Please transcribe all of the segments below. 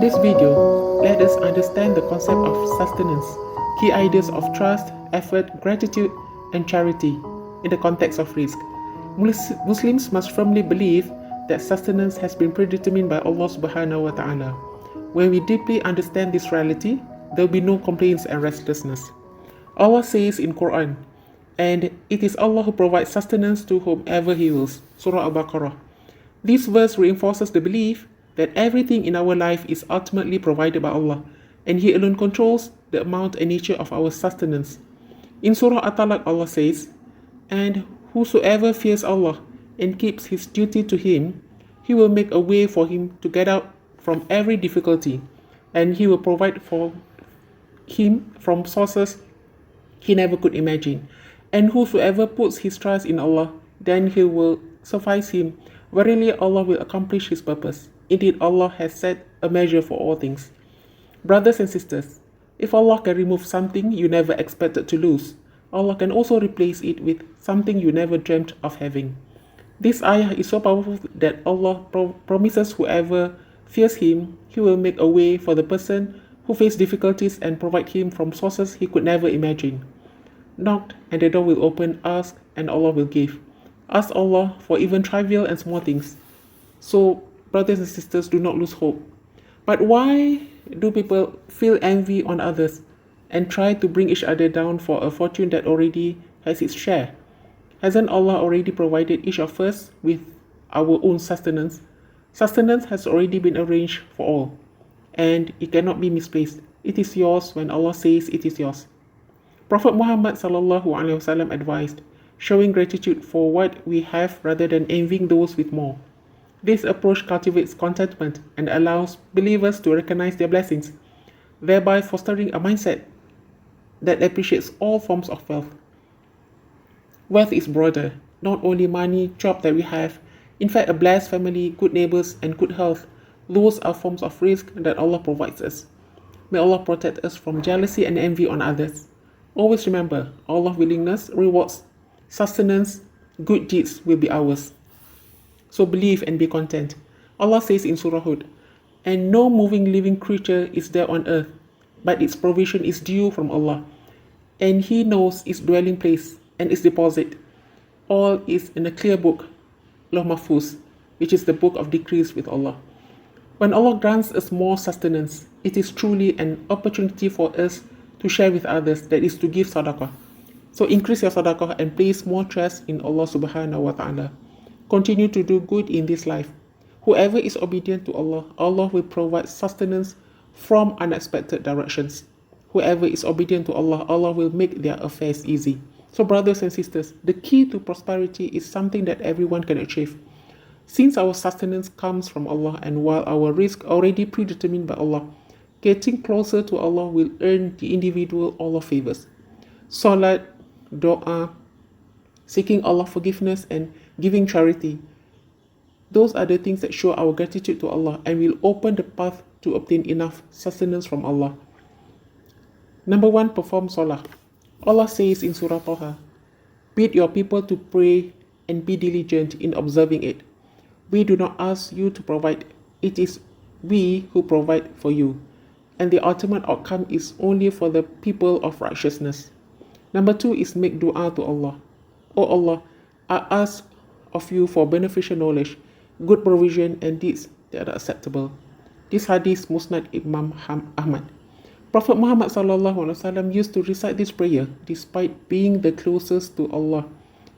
this video, let us understand the concept of sustenance, key ideas of trust, effort, gratitude, and charity in the context of Rizk. Muslims must firmly believe that sustenance has been predetermined by Allah subhanahu wa ta'ala. When we deeply understand this reality, there will be no complaints and restlessness. Allah says in Quran, and it is Allah who provides sustenance to whomever He wills. Surah Al-Baqarah. This verse reinforces the belief that everything in our life is ultimately provided by Allah, and He alone controls the amount and nature of our sustenance. In Surah At-Talaq, Allah says, and whosoever fears Allah and keeps his duty to Him, He will make a way for him to get out from every difficulty, and He will provide for him from sources he never could imagine. And whosoever puts his trust in Allah, then He will suffice him. Verily, Allah will accomplish His purpose. Indeed, Allah has set a measure for all things. Brothers and sisters, if Allah can remove something you never expected to lose, Allah can also replace it with something you never dreamt of having. This ayah is so powerful that Allah promises whoever fears Him, He will make a way for the person who faces difficulties and provide him from sources he could never imagine. Knock and the door will open, ask and Allah will give. Ask Allah for even trivial and small things. So, brothers and sisters, do not lose hope. But why do people feel envy on others and try to bring each other down for a fortune that already has its share? Hasn't Allah already provided each of us with our own sustenance? Sustenance has already been arranged for all, and it cannot be misplaced. It is yours when Allah says it is yours. Prophet Muhammad ﷺ advised, showing gratitude for what we have rather than envying those with more. This approach cultivates contentment and allows believers to recognize their blessings, thereby fostering a mindset that appreciates all forms of wealth. Wealth is broader, not only money, job that we have. In fact, a blessed family, good neighbors, and good health, those are forms of rizq that Allah provides us. May Allah protect us from jealousy and envy on others. Always remember, Allah's willingness rewards sustenance, good deeds will be ours. So believe and be content. Allah says in Surah Hud, and no moving living creature is there on earth, but its provision is due from Allah, and He knows its dwelling place and its deposit. All is in a clear book, Lawh Mahfuz, which is the book of decrees with Allah. When Allah grants us more sustenance, it is truly an opportunity for us to share with others, that is to give sadaqah. So increase your sadaqah and place more trust in Allah subhanahu wa ta'ala. Continue to do good in this life. Whoever is obedient to Allah, Allah will provide sustenance from unexpected directions. Whoever is obedient to Allah, Allah will make their affairs easy. So brothers and sisters, the key to prosperity is something that everyone can achieve. Since our sustenance comes from Allah and while our rizq already predetermined by Allah, getting closer to Allah will earn the individual Allah favors. Salat, dua, seeking Allah forgiveness and giving charity. Those are the things that show our gratitude to Allah and will open the path to obtain enough sustenance from Allah. Number 1, perform salah. Allah says in Surah Taha, bid your people to pray and be diligent in observing it. We do not ask you to provide, it is we who provide for you, and the ultimate outcome is only for the people of righteousness. Number 2 is make dua to Allah. O Allah, I ask of you for beneficial knowledge, good provision and deeds that are acceptable. This hadith Musnad Imam Ahmad. Prophet Muhammad ﷺ used to recite this prayer despite being the closest to Allah.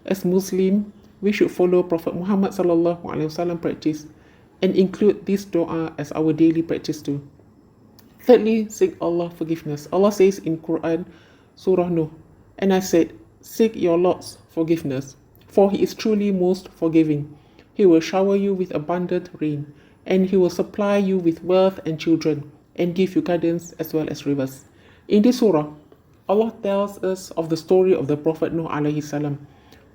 As Muslim, we should follow Prophet Muhammad ﷺ practice and include this dua as our daily practice too. Thirdly, seek Allah forgiveness. Allah says in Quran, Surah Nuh, and I said, seek your Lord's forgiveness, for He is truly most forgiving. He will shower you with abundant rain, and He will supply you with wealth and children, and give you gardens as well as rivers. In this surah, Allah tells us of the story of the Prophet Nuh alayhi salam,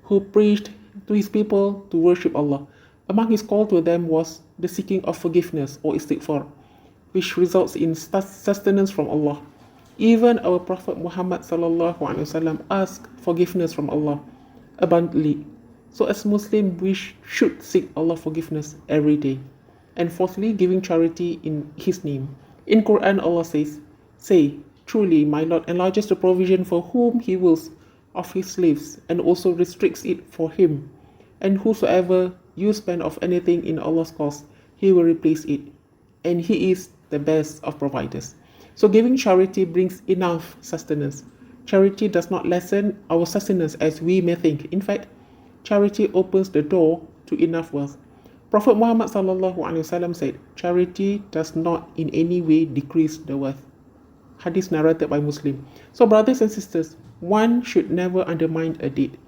who preached to his people to worship Allah. Among his call to them was the seeking of forgiveness or istighfar, which results in sustenance from Allah. Even our Prophet Muhammad ﷺ asked forgiveness from Allah abundantly. So as Muslim, we should seek Allah forgiveness every day. And fourthly, giving charity in His name. In Quran, Allah says, "Say, truly, my Lord enlarges the provision for whom He wills of His slaves, and also restricts it for him. And whosoever you spend of anything in Allah's cause, He will replace it. And He is the best of providers." So giving charity brings enough sustenance. Charity does not lessen our sustenance as we may think. In fact, charity opens the door to enough wealth. Prophet Muhammad SAW said, "Charity does not in any way decrease the wealth." Hadith narrated by Muslim. So brothers and sisters, one should never undermine a deed,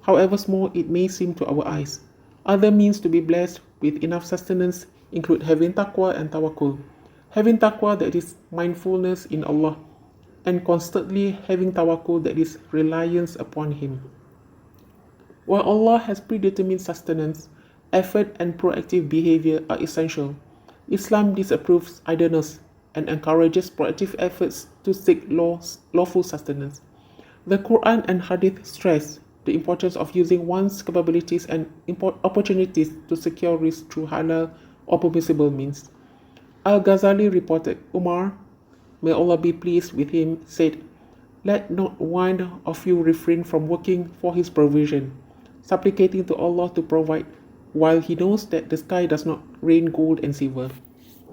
however small it may seem to our eyes. Other means to be blessed with enough sustenance include having taqwa and tawakkul. Having taqwa, that is mindfulness in Allah, and constantly having tawakkul, that is reliance upon Him. While Allah has predetermined sustenance, effort and proactive behavior are essential. Islam disapproves idleness and encourages proactive efforts to seek lawful sustenance. The Quran and Hadith stress the importance of using one's capabilities and opportunities to secure rizq through halal or permissible means. Al-Ghazali reported, Umar, may Allah be pleased with him, said, "Let not one of you refrain from working for his provision, supplicating to Allah to provide, while he knows that the sky does not rain gold and silver."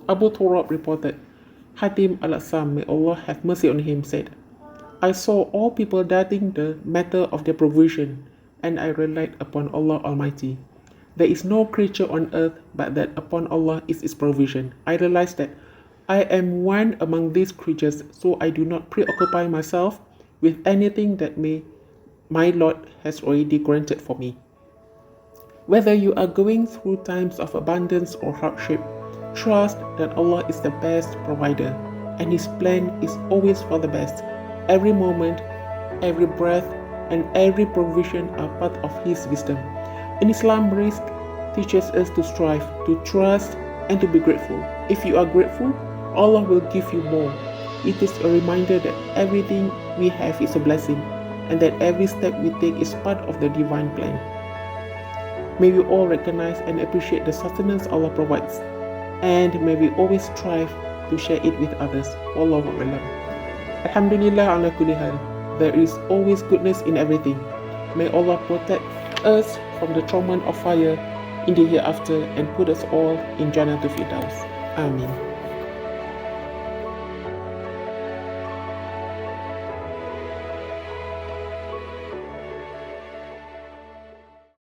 Abu Turab reported, Hatim al-Assam, may Allah have mercy on him, said, "I saw all people doubting the matter of their provision, and I relied upon Allah Almighty. There is no creature on earth but that upon Allah is its provision. I realized that I am one among these creatures, so I do not preoccupy myself with anything that my Lord has already granted for me." Whether you are going through times of abundance or hardship, trust that Allah is the best provider, and His plan is always for the best. Every moment, every breath, and every provision are part of His wisdom. In Islam, Rizk teaches us to strive, to trust, and to be grateful. If you are grateful, Allah will give you more. It is a reminder that everything we have is a blessing, and that every step we take is part of the divine plan. May we all recognize and appreciate the sustenance Allah provides, and may we always strive to share it with others. Wallahu a'lam. Alhamdulillah ala kulli hal. There is always goodness in everything. May Allah protect us from the torment of fire in the hereafter and put us all in Jannatul Firdaus. Amin.